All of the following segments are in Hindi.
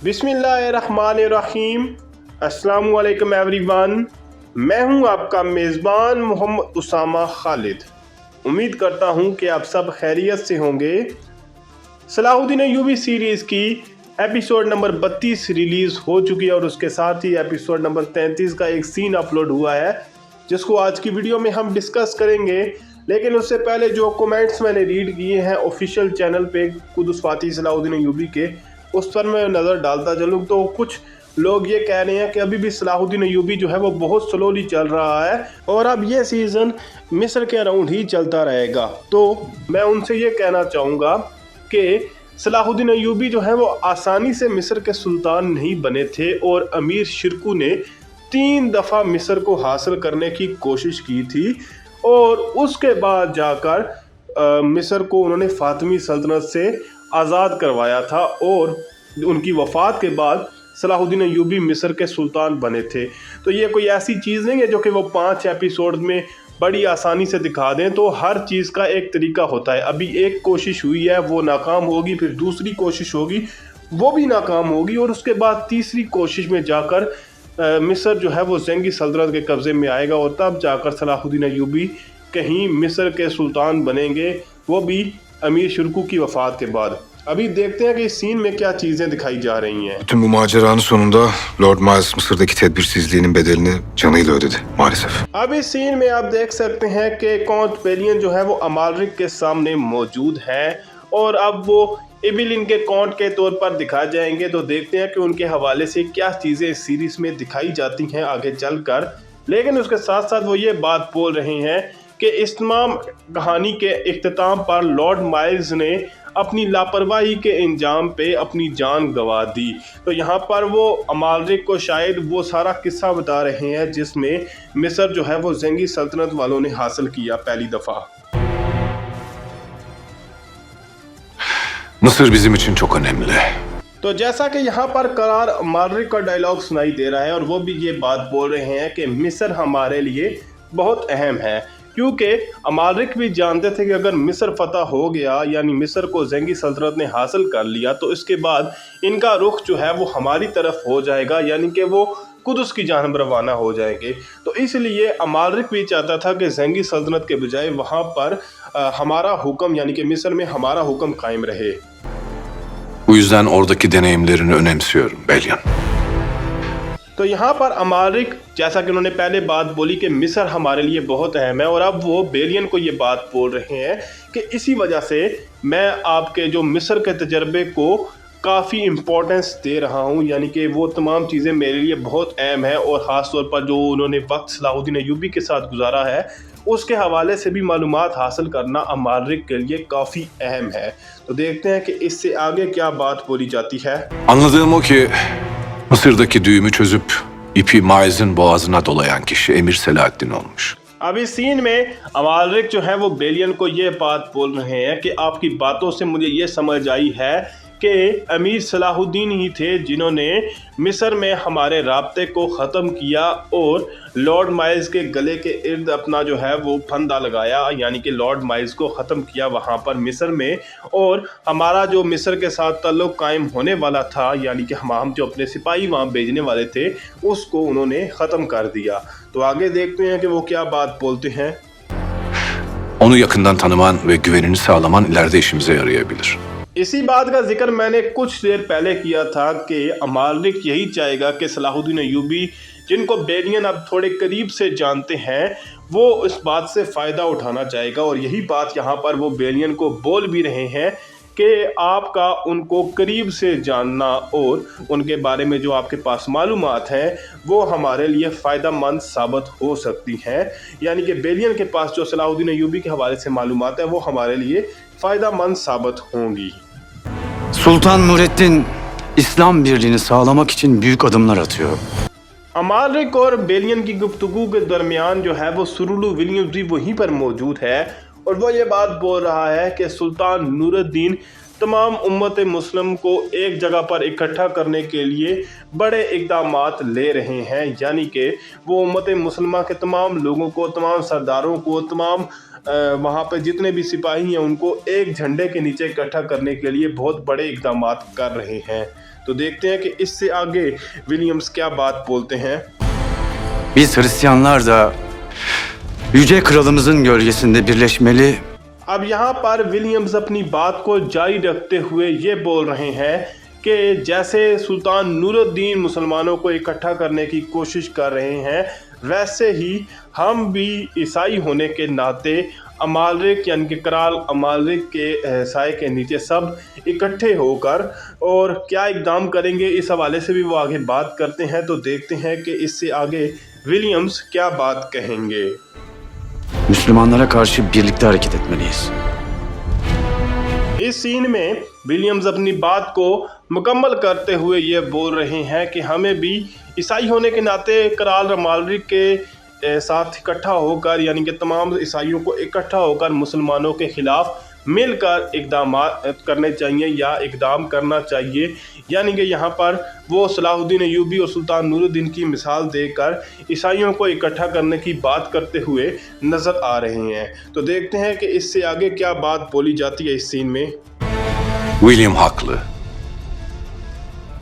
बिस्मिल्लाहिर्रहमानिर्रहीम। अस्सलामु अलैकुम एवरीवन। मैं हूं आपका मेज़बान मोहम्मद उसामा खालिद। उम्मीद करता हूं कि आप सब खैरियत से होंगे। सलाहुद्दीन अय्यूबी सीरीज़ की एपिसोड नंबर 32 रिलीज़ हो चुकी है और उसके साथ ही एपिसोड नंबर 33 का एक सीन अपलोड हुआ है जिसको आज की वीडियो में हम डिस्कस करेंगे। लेकिन उससे पहले जो कमेंट्स मैंने रीड किए हैं ऑफिशियल चैनल पे कुदस फाती सलाहुद्दीन अय्यूबी के, उस पर मैं नज़र डालता चलूँ तो कुछ लोग ये कह रहे हैं कि अभी भी सलाहुद्दीन अय्यूबी जो है वो बहुत स्लोली चल रहा है और अब ये सीज़न मिस्र के अराउंड ही चलता रहेगा। तो मैं उनसे ये कहना चाहूँगा कि सलाहुद्दीन अय्यूबी जो है वो आसानी से मिस्र के सुल्तान नहीं बने थे और अमीर शिरकू ने 3 दफ़ा मिस्र को हासिल करने की कोशिश की थी और उसके बाद जाकर मिस्र को उन्होंने फातिमी सल्तनत से आज़ाद करवाया था और उनकी वफ़ात के बाद सलाहुद्दीन अय्यूबी मिस्र के सुल्तान बने थे। तो ये कोई ऐसी चीज़ नहीं है जो कि वो 5 एपिसोड में बड़ी आसानी से दिखा दें। तो हर चीज़ का एक तरीका होता है। अभी एक कोशिश हुई है, वो नाकाम होगी, फिर दूसरी कोशिश होगी, वो भी नाकाम होगी और उसके बाद तीसरी कोशिश में जाकर मिस्र जो है वो ज़ेंगी सल्तनत के कब्ज़े में आएगा और तब जाकर सलाहुद्दीन अय्यूबी कहीं मिस्र के सुल्तान बनेंगे, वो भी अमीर शिरकू की वफ़ात के बाद। अभी देखते हैं कि इस सीन में क्या चीज़ें दिखाई जा रही हैं। Bütün bu maceranın sonunda Lord Miles Mısır'daki tedbirsizliğinin bedelini canıyla ödedi maalesef. अब इस सीन में आप देख सकते हैं कि काउंट पेलियन जो है वो अमालरिक के सामने मौजूद है और अब वो इबिलिन के काउंट के तौर पर दिखाए जाएंगे। तो देखते हैं कि उनके हवाले से क्या चीज़ें इस सीरीज़ में दिखाई जाती हैं आगे चलकर। लेकिन उसके साथ साथ वो ये बात बोल रहे हैं कि इस तमाम कहानी के इख्तिताम पर लॉर्ड माइल्स ने अपनी लापरवाही के इंजाम पे अपनी जान गंवा दी। तो यहाँ पर वो अमालरिक को शायद वो सारा किस्सा बता रहे हैं जिसमें मिस्र जो है वो ज़ेंगी सल्तनत वालों ने हासिल किया पहली दफ़ा। Mısır bizim için çok önemli. तो जैसा कि यहाँ पर करार अमालरिक का डायलॉग सुनाई दे रहा है और वो भी ये बात बोल रहे हैं कि मिस्र हमारे लिए बहुत अहम है, क्योंकि अमालरिक भी जानते थे कि अगर मिस्र फतह हो गया यानी मिस्र को ज़ेंगी सल्तनत ने हासिल कर लिया तो इसके बाद इनका रुख जो है वो हमारी तरफ हो जाएगा, यानी कि वो कुदस की जानब रवाना हो जाएंगे। तो इसलिए अमालरिक भी चाहता था कि ज़ेंगी सल्तनत के बजाय वहाँ पर हमारा हुक्म यानी कि मिस्र में हमारा हुक्म कायम रहे। Bu yüzden oradaki deneyimlerini önemsiyorum Belyan. तो यहाँ पर अमालरिक जैसा कि उन्होंने पहले बात बोली कि मिस्र हमारे लिए बहुत अहम है और अब वो बेलियन को ये बात बोल रहे हैं कि इसी वजह से मैं आपके जो मिस्र के तजर्बे को काफ़ी इम्पोर्टेंस दे रहा हूँ, यानी कि वो तमाम चीज़ें मेरे लिए बहुत अहम है और ख़ास तौर पर जो उन्होंने वक्त सलाहुद्दीन अय्यूबी के साथ गुजारा है उसके हवाले से भी मालूमात हासिल करना अमालरिक के लिए काफ़ी अहम है। तो देखते हैं कि इससे आगे क्या बात बोली जाती है। Anladığım o ki Mısır'daki düğümü çözüp ipi Miles'in boğazına dolayan kişi Emir Selahaddin olmuş. अब इस सीन में अमालरिक जो है वो बेलियन को ये बात बोल रहे हैं कि आपकी बातों से मुझे ये समझ आई है कि अमीर सलाहुद्दीन ही थे जिन्होंने मिस्र में हमारे राब्ते को ख़त्म किया और लॉर्ड माइल्स के गले के इर्द अपना जो है वो फंदा लगाया, यानी कि लॉर्ड माइल्स को ख़त्म किया वहाँ पर मिस्र में और हमारा जो मिस्र के साथ ताल्लुक़ कायम होने वाला था, यानी कि हम जो अपने सिपाही वहाँ भेजने वाले थे उसको उन्होंने ख़त्म कर दिया। तो आगे देखते हैं कि वो क्या बात बोलते हैं। Onu yakından tanıman ve güvenini sağlaman ileride işimize yarayabilir. इसी बात का जिक्र मैंने कुछ देर पहले किया था कि अमालरिक यही चाहेगा कि सलाहुद्दीन अय्यूबी जिनको बेलियन अब थोड़े करीब से जानते हैं वो इस बात से फ़ायदा उठाना चाहेगा और यही बात यहाँ पर वो बेलियन को बोल भी रहे हैं कि आपका उनको करीब से जानना और उनके बारे में जो आपके पास मालूमात हैं वो हमारे लिए फ़ायदा मंद साबित हो सकती हैं, यानी कि बेलियन के पास जो सलाहुद्दीन अय्यूबी के हवाले से मालूमात है वो हमारे लिए फ़ायदा मंद साबित होंगी। Sultan Nurettin İslam birliğini sağlamak için büyük adımlar atıyor. Amalric और बेलियन की गुफ्तगू के दरमियान जो है वो सुरुलू विलियम्स भी वहीं पर मौजूद है और वो ये बात बोल रहा है कि सुल्तान नूरुद्दीन तमाम उम्मत मुस्लिम को एक जगह पर इकट्ठा करने के लिए बड़े इक़दामात ले रहे हैं, यानी कि वो उम्मत मुस्लिमा के तमाम लोगों को, तमाम सरदारों को, तमाम वहाँ पे जितने भी सिपाही हैं उनको एक झंडे के नीचे इकट्ठा करने के लिए बहुत बड़े इक़दामात कर रहे हैं। तो देखते हैं कि इससे आगे विलियम्स क्या बात बोलते हैं। Biz Hristiyanlar da Yüce Kralımızın gölgesinde birleşmeli. अब यहाँ पर विलियम्स अपनी बात को जारी रखते हुए ये बोल रहे हैं कि जैसे सुल्तान नूरुद्दीन मुसलमानों को इकट्ठा करने की कोशिश कर रहे हैं, वैसे ही हम भी ईसाई होने के नाते अमालिक यानी कि कराल अमालिक के साए के नीचे सब इकट्ठे होकर और क्या इकदाम करेंगे, इस हवाले से भी वो आगे बात करते हैं। तो देखते हैं कि इससे आगे विलियम्स क्या बात कहेंगे। Müslümanlara karşı birlikte hareket etmeliyiz. इस सीन में विलियम्स अपनी बात को मुकम्मल करते हुए ये बोल रहे हैं कि हमें भी ईसाई होने के नाते कराल अमालिक के साथ इकट्ठा होकर यानी कि तमाम ईसाइयों को इकट्ठा होकर मुसलमानों के ख़िलाफ़ मिलकर इकदाम करने चाहिए या इकदाम करना चाहिए। यानी कि यहाँ पर वो सलाहुद्दीन अय्यूबी और सुल्तान नूरुद्दीन की मिसाल देकर ईसाइयों को इकट्ठा करने की बात करते हुए नज़र आ रहे हैं। तो देखते हैं कि इससे आगे क्या बात बोली जाती है इस सीन में। William haklı.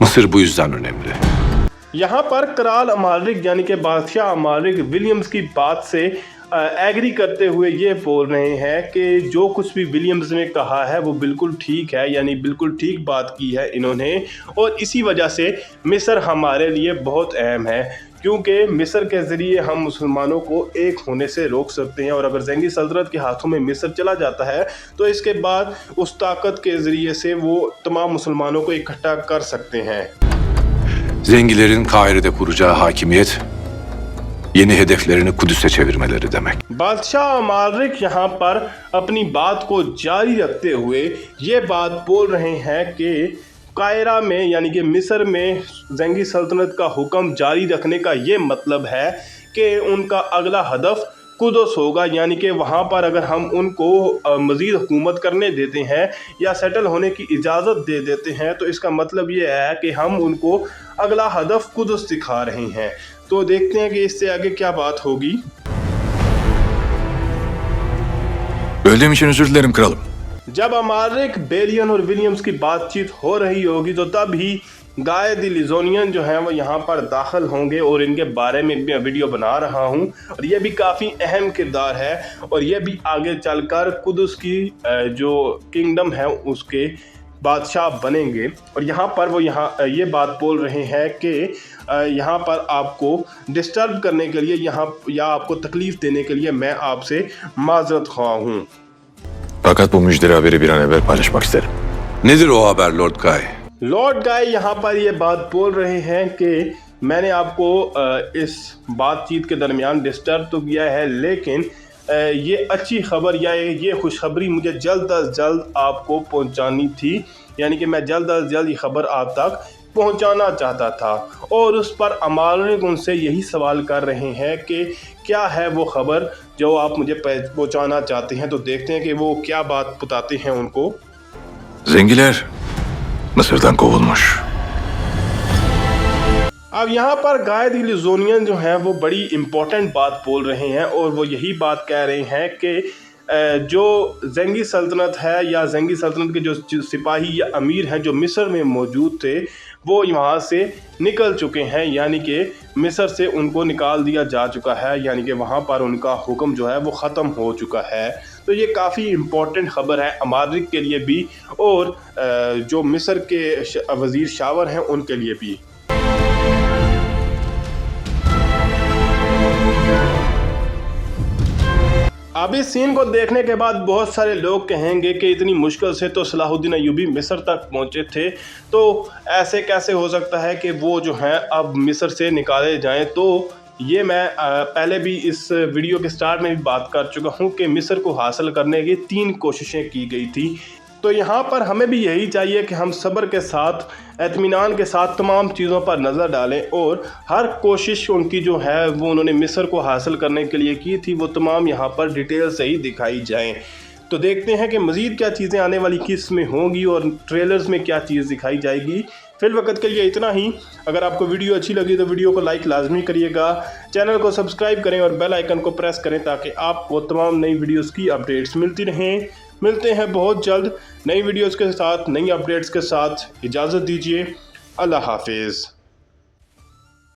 Mısır bu yüzden önemli. यहाँ पर कराल अमालिक यानी कि बादशाह अमालिक विलियम्स की बात से एग्री करते हुए ये बोल रहे हैं कि जो कुछ भी विलियम्स ने कहा है वो बिल्कुल ठीक है, यानी बिल्कुल ठीक बात की है इन्होंने। और इसी वजह से मिस्र हमारे लिए बहुत अहम है, क्योंकि मिस्र के ज़रिए हम मुसलमानों को एक होने से रोक सकते हैं। और अगर ज़ंगी सल्तनत के हाथों में मिस्र चला जाता है तो इसके बाद उस ताकत के ज़रिए से वो तमाम मुसलमानों को इकट्ठा कर सकते हैं। Zengilerin Kahire'de kuracağı hakimiyet, yeni hedeflerini Kudüs'e çevirmeleri demek. बादशाह अमालिक यहाँ पर अपनी बात को जारी रखते हुए ये बात बोल रहे हैं कि कायरा में यानी कि मिस्र में ज़ंगी सल्तनत का हुक्म जारी रखने का ये मतलब है कि उनका अगला हदफ कुदस होगा। यानी कि वहाँ पर अगर हम उनको मज़ीद हुकूमत करने देते हैं या सेटल होने की इजाज़त दे देते हैं तो इसका मतलब ये है कि हम उनको अगला हदफ कुदस दिखा रहे हैं। तो देखते हैं कि इससे आगे क्या बात होगी। Böldüğüm için özür dilerim kralım. जब अमालिक बेलियन और विलियम्स की बातचीत हो रही होगी तो तब ही गाय द लिजोनियन जो हैं वो यहाँ पर दाखिल होंगे और इनके बारे में भी वीडियो बना रहा हूँ। और ये भी काफ़ी अहम किरदार है और ये भी आगे चलकर कुदस की जो किंगडम है उसके बादशाह बनेंगे। और यहाँ पर वो ये बात बोल रहे हैं कि यहाँ पर आपको डिस्टर्ब करने के लिए या आपको तकलीफ़ देने के लिए मैं आपसे माजरत ख्वाह हूँ। Fakat bu müjdeli haberi bir an evvel paylaşmak isterim. Nedir o haber Lord Guy? Lord Guy यहाँ पर ये बात बोल रहे हैं कि मैंने आपको इस बातचीत के दरमियान डिस्टर्ब तो किया है, लेकिन ये अच्छी खबर या ये खुशखबरी मुझे जल्द अज जल्द आपको पहुँचानी थी। यानी कि मैं जल्द अज जल्द ये खबर आप तक पहुंचाना चाहता था। और उस पर अमालिक उनसे यही सवाल कर रहे हैं कि क्या है वो खबर जो आप मुझे पहुंचाना चाहते हैं। तो देखते हैं कि वो क्या बात बताते हैं उनको। Zengiler Mısır'dan kovulmuş. अब यहाँ पर गाय द लिजोनियन जो हैं वो बड़ी इम्पोर्टेंट बात बोल रहे हैं और वो यही बात कह रहे हैं कि जो ज़ंगी सल्तनत है या ज़ंगी सल्तनत के जो सिपाही या अमीर हैं जो मिस्र में मौजूद थे वो वहाँ से निकल चुके हैं। यानी कि मिस्र से उनको निकाल दिया जा चुका है, यानी कि वहाँ पर उनका हुक्म जो है वो ख़त्म हो चुका है। तो ये काफ़ी इम्पोर्टेंट ख़बर है अमालिक के लिए भी और जो मिस्र के वज़ीर शावर हैं उनके लिए भी। अब इस सीन को देखने के बाद बहुत सारे लोग कहेंगे कि इतनी मुश्किल से तो सलाहुद्दीन अय्यूबी मिस्र तक पहुंचे थे, तो ऐसे कैसे हो सकता है कि वो जो हैं अब मिस्र से निकाले जाएं। तो ये मैं पहले भी इस वीडियो के स्टार्ट में भी बात कर चुका हूं कि मिस्र को हासिल करने की 3 कोशिशें की गई थी। तो यहाँ पर हमें भी यही चाहिए कि हम सब्र के साथ, इत्मीनान के साथ तमाम चीज़ों पर नज़र डालें और हर कोशिश उनकी जो है वो उन्होंने मिस्र को हासिल करने के लिए की थी वो तमाम यहाँ पर डिटेल से ही दिखाई जाएं। तो देखते हैं कि मज़ीद क्या चीज़ें आने वाली किस में होंगी और ट्रेलर्स में क्या चीज़ दिखाई जाएगी। फ़िलवक़्त के लिए इतना ही। अगर आपको वीडियो अच्छी लगी तो वीडियो को लाइक लाजमी करिएगा, चैनल को सब्सक्राइब करें और बेल आइकन को प्रेस करें ताकि आपको तमाम नई वीडियोस की अपडेट्स मिलती रहें। मिलते हैं बहुत जल्द नई वीडियोस के साथ, नई अपडेट्स के साथ। इजाज़त दीजिए। अल्लाह हाफिज़।